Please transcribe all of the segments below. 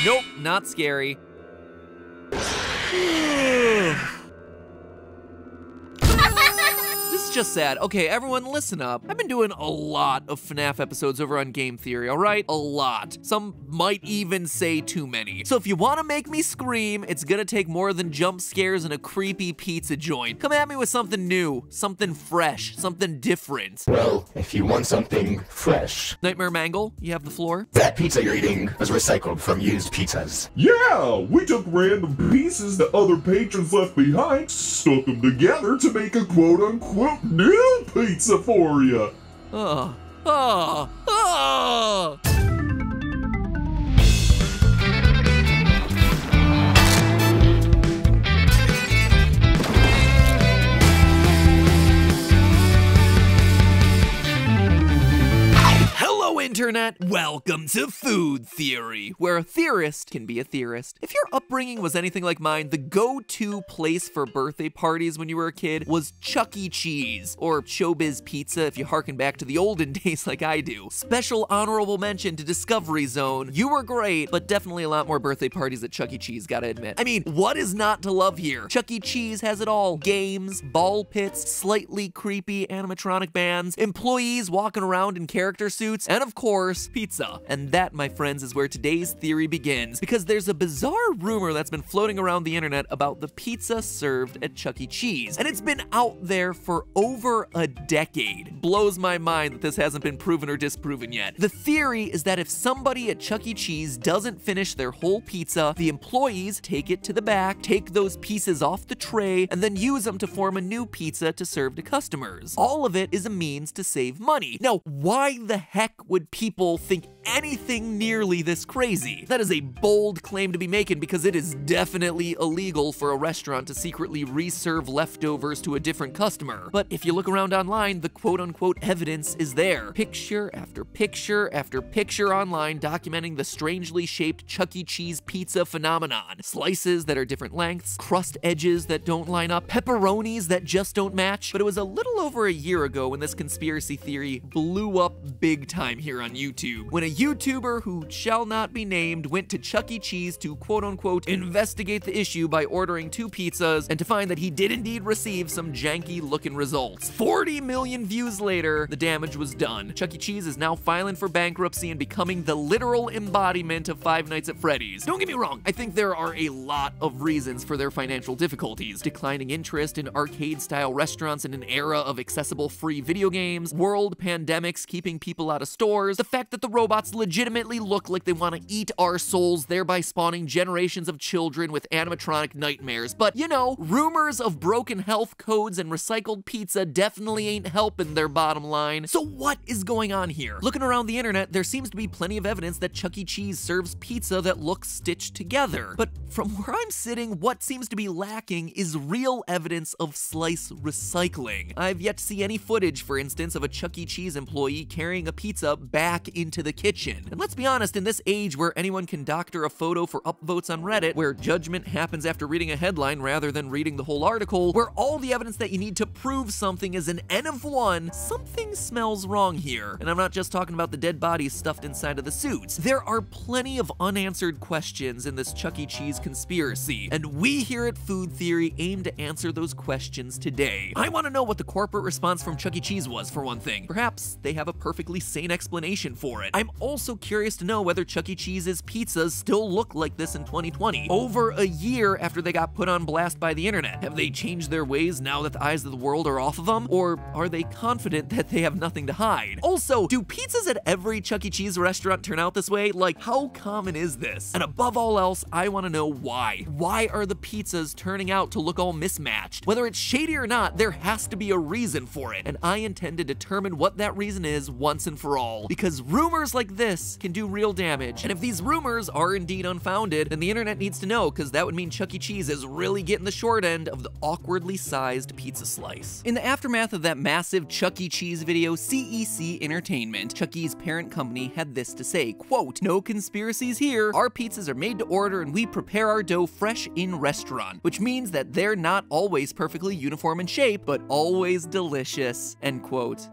Nope, not scary. This is just sad. Okay, everyone, listen up. I've been doing a lot of FNAF episodes over on Game Theory, all right? A lot. Some might even say too many. So if you want to make me scream, it's gonna take more than jump scares and a creepy pizza joint. Come at me with something new, something fresh, something different. Well, if you want something fresh. Nightmare Mangle, you have the floor. That pizza you're eating was recycled from used pizzas. Yeah, we took random pieces that other patrons left behind, stuck them together to make a quote-unquote new pizza for you. Hello, Internet! Welcome to Food Theory, where a theorist can be a theorist. If your upbringing was anything like mine, the go-to place for birthday parties when you were a kid was Chuck E. Cheese, or Showbiz Pizza if you harken back to the olden days like I do. Special honorable mention to Discovery Zone. You were great, but definitely a lot more birthday parties at Chuck E. Cheese, gotta admit. I mean, what is not to love here? Chuck E. Cheese has it all. Games, ball pits, slightly creepy animatronic bands, employees walking around in character suits, and of course, pizza. And that, my friends, is where today's theory begins, because there's a bizarre rumor that's been floating around the internet about the pizza served at Chuck E. Cheese. And it's been out there for over a decade. Blows my mind that this hasn't been proven or disproven yet. The theory is that if somebody at Chuck E. Cheese doesn't finish their whole pizza, the employees take it to the back, take those pieces off the tray, and then use them to form a new pizza to serve to customers. All of it is a means to save money. Now, why the heck would people think anything nearly this crazy? That is a bold claim to be making, because it is definitely illegal for a restaurant to secretly reserve leftovers to a different customer. But if you look around online, the quote-unquote evidence is there. Picture after picture after picture online documenting the strangely shaped Chuck E. Cheese pizza phenomenon. Slices that are different lengths, crust edges that don't line up, pepperonis that just don't match. But it was a little over a year ago when this conspiracy theory blew up big time here on YouTube, when a YouTuber who shall not be named went to Chuck E. Cheese to quote-unquote investigate the issue by ordering 2 pizzas, and to find that he did indeed receive some janky looking results. 40 million views later, the damage was done. Chuck E. Cheese is now filing for bankruptcy and becoming the literal embodiment of Five Nights at Freddy's. Don't get me wrong, I think there are a lot of reasons for their financial difficulties. Declining interest in arcade-style restaurants in an era of accessible free video games, world pandemics keeping people out of stores, the fact that the robots legitimately look like they want to eat our souls, thereby spawning generations of children with animatronic nightmares. But, you know, rumors of broken health codes and recycled pizza definitely ain't helping their bottom line. So what is going on here? Looking around the internet, there seems to be plenty of evidence that Chuck E. Cheese serves pizza that looks stitched together. But from where I'm sitting, what seems to be lacking is real evidence of slice recycling. I've yet to see any footage, for instance, of a Chuck E. Cheese employee carrying a pizza back into the kitchen. And let's be honest, in this age where anyone can doctor a photo for upvotes on Reddit, where judgment happens after reading a headline rather than reading the whole article, where all the evidence that you need to prove something is an N of 1, something smells wrong here. And I'm not just talking about the dead bodies stuffed inside of the suits. There are plenty of unanswered questions in this Chuck E. Cheese conspiracy, and we here at Food Theory aim to answer those questions today. I want to know what the corporate response from Chuck E. Cheese was, for one thing. Perhaps they have a perfectly sane explanation for it. I'm also curious to know whether Chuck E. Cheese's pizzas still look like this in 2020, over a year after they got put on blast by the internet. Have they changed their ways now that the eyes of the world are off of them? Or are they confident that they have nothing to hide? Also, do pizzas at every Chuck E. Cheese restaurant turn out this way? Like, how common is this? And above all else, I want to know why. Why are the pizzas turning out to look all mismatched? Whether it's shady or not, there has to be a reason for it, and I intend to determine what that reason is once and for all, because rumors like this can do real damage. And if these rumors are indeed unfounded, then the internet needs to know, because that would mean Chuck E. Cheese is really getting the short end of the awkwardly sized pizza slice. In the aftermath of that massive Chuck E. Cheese video, CEC Entertainment, Chuck E.'s parent company, had this to say, quote, "No conspiracies here. Our pizzas are made to order and we prepare our dough fresh in restaurant, which means that they're not always perfectly uniform in shape, but always delicious," end quote.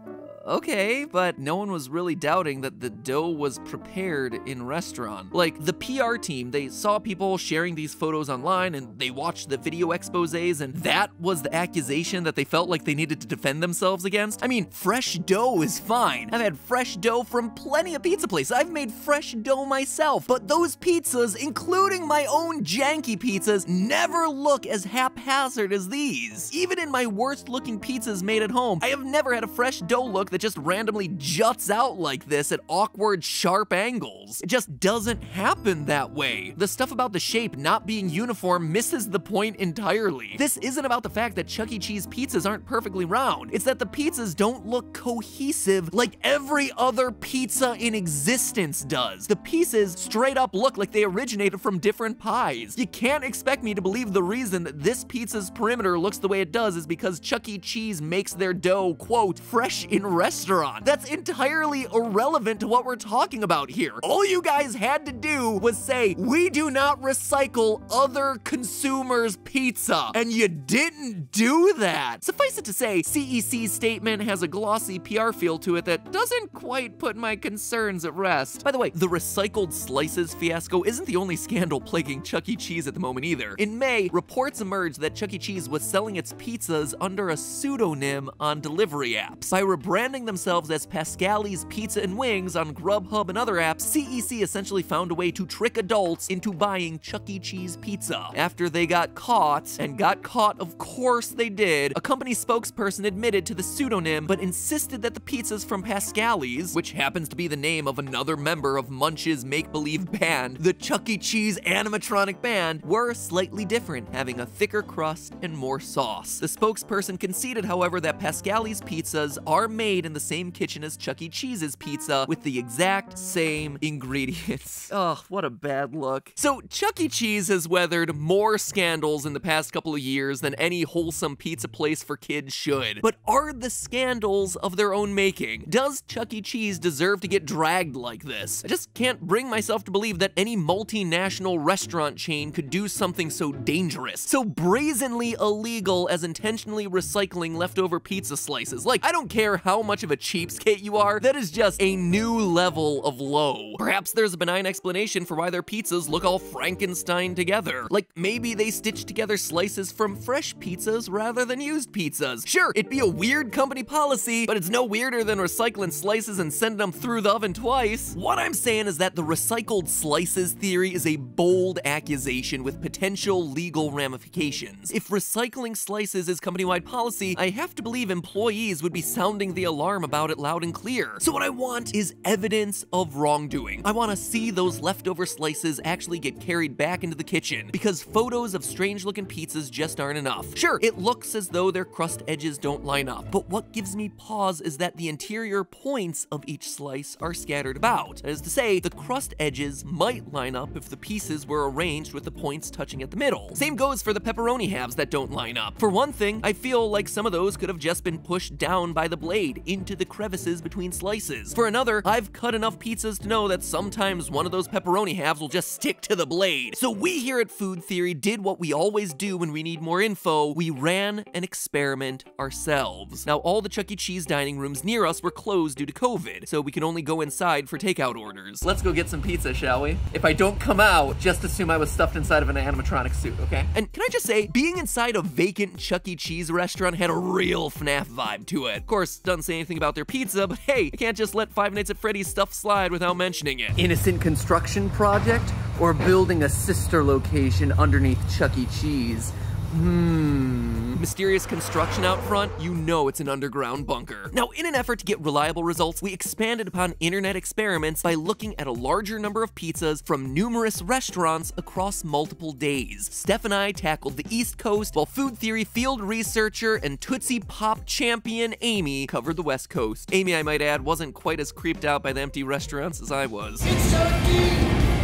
okay, but no one was really doubting that the dough was prepared in restaurant. Like, the PR team, they saw people sharing these photos online and they watched the video exposés, and that was the accusation that they felt like they needed to defend themselves against. I mean, fresh dough is fine. I've had fresh dough from plenty of pizza places. I've made fresh dough myself, but those pizzas, including my own janky pizzas, never look as haphazard as these. Even in my worst looking pizzas made at home, I have never had a fresh dough look that just randomly juts out like this at awkward, sharp angles. It just doesn't happen that way. The stuff about the shape not being uniform misses the point entirely. This isn't about the fact that Chuck E. Cheese pizzas aren't perfectly round. It's that the pizzas don't look cohesive like every other pizza in existence does. The pieces straight up look like they originated from different pies. You can't expect me to believe the reason that this pizza's perimeter looks the way it does is because Chuck E. Cheese makes their dough, quote, fresh in restaurant. That's entirely irrelevant to what we're talking about here. All you guys had to do was say, we do not recycle other consumers' pizza, and you didn't do that. Suffice it to say, CEC's statement has a glossy PR feel to it that doesn't quite put my concerns at rest. By the way, the recycled slices fiasco isn't the only scandal plaguing Chuck E. Cheese at the moment either. In May, reports emerged that Chuck E. Cheese was selling its pizzas under a pseudonym on delivery apps. By rebranding themselves as Pascali's Pizza and Wings on Grubhub and other apps, CEC essentially found a way to trick adults into buying Chuck E. Cheese pizza. After they got caught, and got caught of course they did, a company spokesperson admitted to the pseudonym but insisted that the pizzas from Pascali's, which happens to be the name of another member of Munch's make-believe band, the Chuck E. Cheese animatronic band, were slightly different, having a thicker crust and more sauce. The spokesperson conceded, however, that Pascali's pizzas are made in the same kitchen as Chuck E. Cheese's pizza with the exact same ingredients. Oh, what a bad look. So Chuck E. Cheese has weathered more scandals in the past couple of years than any wholesome pizza place for kids should. But are the scandals of their own making? Does Chuck E. Cheese deserve to get dragged like this? I just can't bring myself to believe that any multinational restaurant chain could do something so dangerous, so brazenly illegal as intentionally recycling leftover pizza slices. Like, I don't care how much of a cheapskate you are, that is just a new level of low. Perhaps there's a benign explanation for why their pizzas look all Frankenstein together. Like, maybe they stitched together slices from fresh pizzas rather than used pizzas. Sure, it'd be a weird company policy, but it's no weirder than recycling slices and sending them through the oven twice. What I'm saying is that the recycled slices theory is a bold accusation with potential legal ramifications. If recycling slices is company-wide policy, I have to believe employees would be sounding the alarm about it loud and clear. So what I want is evidence of wrongdoing. I want to see those leftover slices actually get carried back into the kitchen, because photos of strange-looking pizzas just aren't enough. Sure, it looks as though their crust edges don't line up, but what gives me pause is that the interior points of each slice are scattered about. That is to say, the crust edges might line up if the pieces were arranged with the points touching at the middle. Same goes for the pepperoni halves that don't line up. For one thing, I feel like some of those could have just been pushed down by the blade into the crevices between slices. For another, I've cut enough pizzas to know that sometimes one of those pepperoni halves will just stick to the blade. So we here at Food Theory did what we always do when we need more info. We ran an experiment ourselves. Now, all the Chuck E. Cheese dining rooms near us were closed due to COVID, so we could only go inside for takeout orders. Let's go get some pizza, shall we? If I don't come out, just assume I was stuffed inside of an animatronic suit, okay? And can I just say, being inside a vacant Chuck E. Cheese restaurant had a real FNAF vibe to it. Of course, doesn't say anything about their pizza, but hey, I can't just let Five Nights at Freddy's stuff slide without mentioning it. Innocent construction project or building a sister location underneath Chuck E. Cheese? Mysterious construction out front, you know it's an underground bunker. Now, in an effort to get reliable results, we expanded upon internet experiments by looking at a larger number of pizzas from numerous restaurants across multiple days. Steph and I tackled the East Coast, while Food Theory field researcher and Tootsie Pop champion Amy covered the West Coast. Amy, I might add, wasn't quite as creeped out by the empty restaurants as I was. It's Chucky!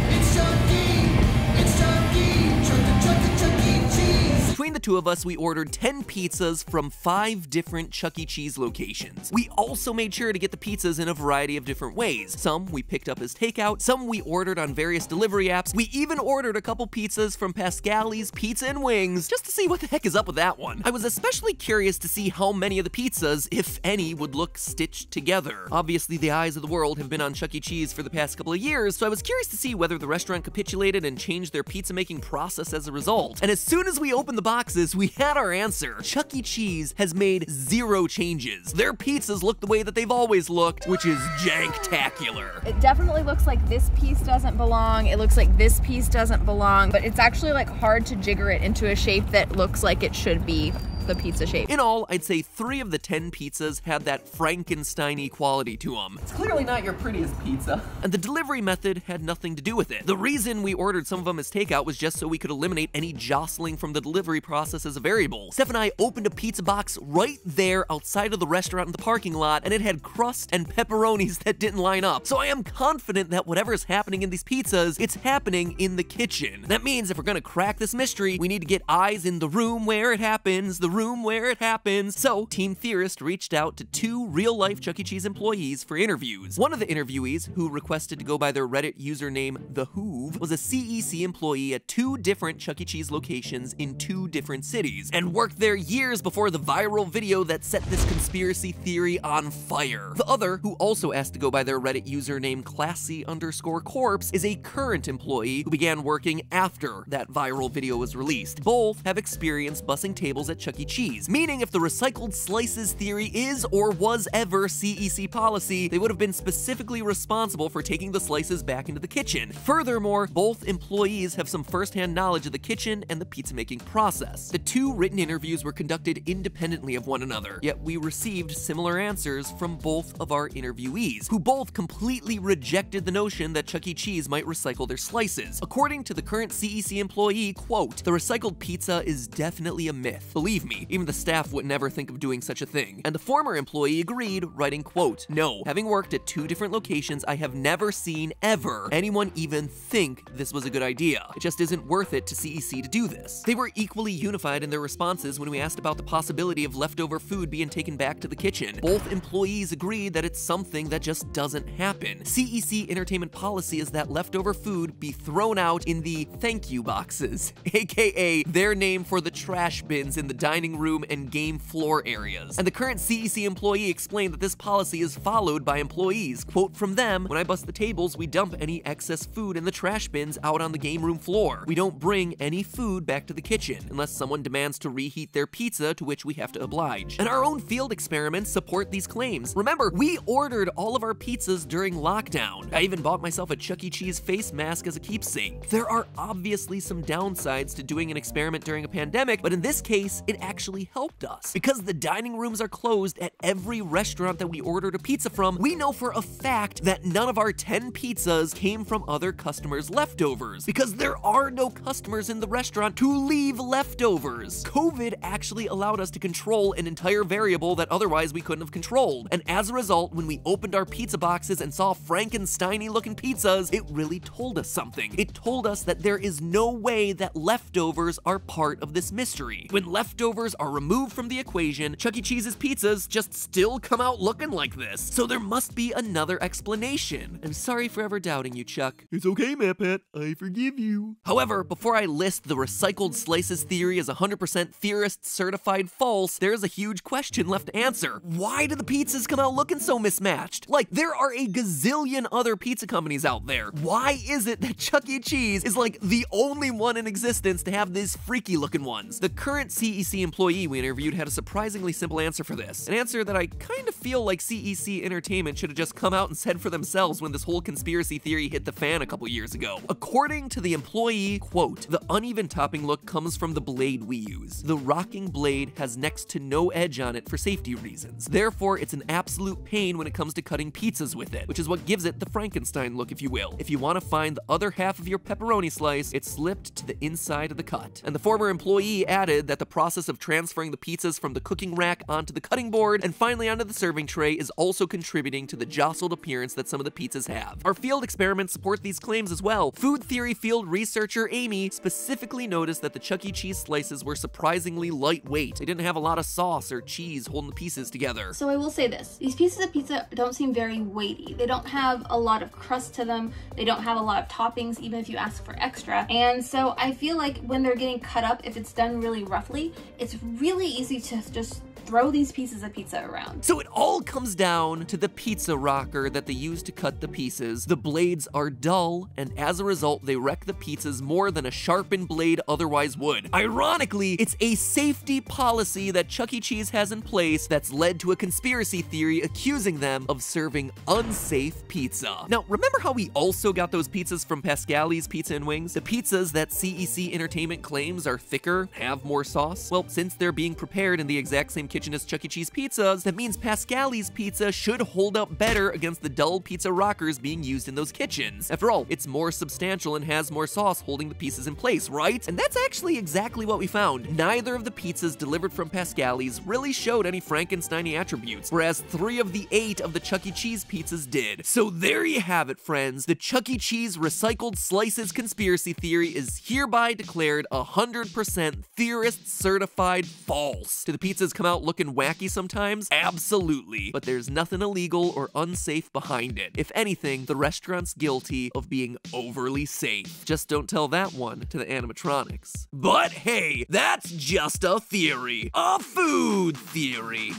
It's Chucky! It's Chucky! Chucky, Chucky, Chucky Cheese! Between the two of us, we ordered 10 pizzas from 5 different Chuck E. Cheese locations. We also made sure to get the pizzas in a variety of different ways. Some we picked up as takeout, some we ordered on various delivery apps. We even ordered a couple pizzas from Pascali's Pizza and Wings just to see what the heck is up with that one. I was especially curious to see how many of the pizzas, if any, would look stitched together. Obviously, the eyes of the world have been on Chuck E. Cheese for the past couple of years, so I was curious to see whether the restaurant capitulated and changed their pizza making process as a result. And as soon as we opened the boxes, we had our answer. Chuck E. Cheese has made 0 changes. Their pizzas look the way that they've always looked, which is janktacular. It definitely looks like this piece doesn't belong. It looks like this piece doesn't belong, but it's actually like hard to jigger it into a shape that looks like it should be the pizza shape. In all, I'd say 3 of the 10 pizzas had that Frankenstein-y quality to them. It's clearly not your prettiest pizza. And the delivery method had nothing to do with it. The reason we ordered some of them as takeout was just so we could eliminate any jostling from the delivery process as a variable. Steph and I opened a pizza box right there outside of the restaurant in the parking lot, and it had crust and pepperonis that didn't line up. So I am confident that whatever is happening in these pizzas, it's happening in the kitchen. That means if we're gonna crack this mystery, we need to get eyes in the room where it happens, So, Team Theorist reached out to 2 real-life Chuck E. Cheese employees for interviews. One of the interviewees, who requested to go by their Reddit username The Hoove, was a CEC employee at 2 different Chuck E. Cheese locations in 2 different cities, and worked there years before the viral video that set this conspiracy theory on fire. The other, who also asked to go by their Reddit username Classy_Corpse, is a current employee who began working after that viral video was released. Both have experience bussing tables at Chuck E. Cheese, meaning if the recycled slices theory is or was ever CEC policy, they would have been specifically responsible for taking the slices back into the kitchen. Furthermore, both employees have some first-hand knowledge of the kitchen and the pizza making process. The 2 written interviews were conducted independently of one another, yet we received similar answers from both of our interviewees, who both completely rejected the notion that Chuck E. Cheese might recycle their slices. According to the current CEC employee, quote, "The recycled pizza is definitely a myth. Believe me, even the staff would never think of doing such a thing." And the former employee agreed, writing, quote, "No, having worked at 2 different locations, I have never seen, ever, anyone even think this was a good idea. It just isn't worth it to CEC to do this." They were equally unified in their responses when we asked about the possibility of leftover food being taken back to the kitchen. Both employees agreed that it's something that just doesn't happen. CEC entertainment policy is that leftover food be thrown out in the thank you boxes, aka their name for the trash bins in the dining room and game floor areas. And the current CEC employee explained that this policy is followed by employees. Quote from them, "When I bust the tables, we dump any excess food in the trash bins out on the game room floor. We don't bring any food back to the kitchen unless someone demands to reheat their pizza, to which we have to oblige." And our own field experiments support these claims. Remember, we ordered all of our pizzas during lockdown. I even bought myself a Chuck E. Cheese face mask as a keepsake. There are obviously some downsides to doing an experiment during a pandemic, but in this case, it actually helped us. Because the dining rooms are closed at every restaurant that we ordered a pizza from, we know for a fact that none of our 10 pizzas came from other customers' leftovers, because there are no customers in the restaurant to leave leftovers. COVID actually allowed us to control an entire variable that otherwise we couldn't have controlled. And as a result, when we opened our pizza boxes and saw Frankenstein-y looking pizzas, it really told us something. It told us that there is no way that leftovers are part of this mystery. When leftovers are removed from the equation, Chuck E. Cheese's pizzas just still come out looking like this. So there must be another explanation. I'm sorry for ever doubting you, Chuck. It's okay, MatPat. I forgive you. However, before I list the recycled slices theory as 100% theorist certified false, there's a huge question left to answer. Why do the pizzas come out looking so mismatched? Like, there are a gazillion other pizza companies out there. Why is it that Chuck E. Cheese is like the only one in existence to have these freaky looking ones? The current CEC employee we interviewed had a surprisingly simple answer for this. An answer that I kind of feel like CEC Entertainment should have just come out and said for themselves when this whole conspiracy theory hit the fan a couple years ago. According to the employee, quote, "The uneven topping look comes from the blade we use. The rocking blade has next to no edge on it for safety reasons. Therefore, it's an absolute pain when it comes to cutting pizzas with it, which is what gives it the Frankenstein look, if you will. If you want to find the other half of your pepperoni slice, it's slipped to the inside of the cut." And the former employee added that the process of of transferring the pizzas from the cooking rack onto the cutting board and finally onto the serving tray is also contributing to the jostled appearance that some of the pizzas have. Our field experiments support these claims as well. Food theory field researcher Amy specifically noticed that the Chuck E. Cheese slices were surprisingly lightweight. They didn't have a lot of sauce or cheese holding the pieces together. So I will say this, these pieces of pizza don't seem very weighty. They don't have a lot of crust to them. They don't have a lot of toppings, even if you ask for extra. And so I feel like when they're getting cut up, if it's done really roughly, it's really easy to just throw these pieces of pizza around. So it all comes down to the pizza rocker that they use to cut the pieces. The blades are dull, and as a result, they wreck the pizzas more than a sharpened blade otherwise would. Ironically, it's a safety policy that Chuck E. Cheese has in place that's led to a conspiracy theory accusing them of serving unsafe pizza. Now, remember how we also got those pizzas from Pascali's Pizza and Wings? The pizzas that CEC Entertainment claims are thicker, have more sauce? Well, since they're being prepared in the exact same kitchen as Chuck E. Cheese pizzas, that means Pascali's pizza should hold up better against the dull pizza rockers being used in those kitchens. After all, it's more substantial and has more sauce holding the pieces in place, right? And that's actually exactly what we found. Neither of the pizzas delivered from Pascali's really showed any Frankenstein-y attributes, whereas 3 of the 8 of the Chuck E. Cheese pizzas did. So there you have it, friends. The Chuck E. Cheese recycled slices conspiracy theory is hereby declared 100% theorist certified false. Do the pizzas come out looking wacky sometimes? Absolutely. But there's nothing illegal or unsafe behind it. If anything, the restaurant's guilty of being overly safe. Just don't tell that one to the animatronics. But hey, that's just a theory. A food theory.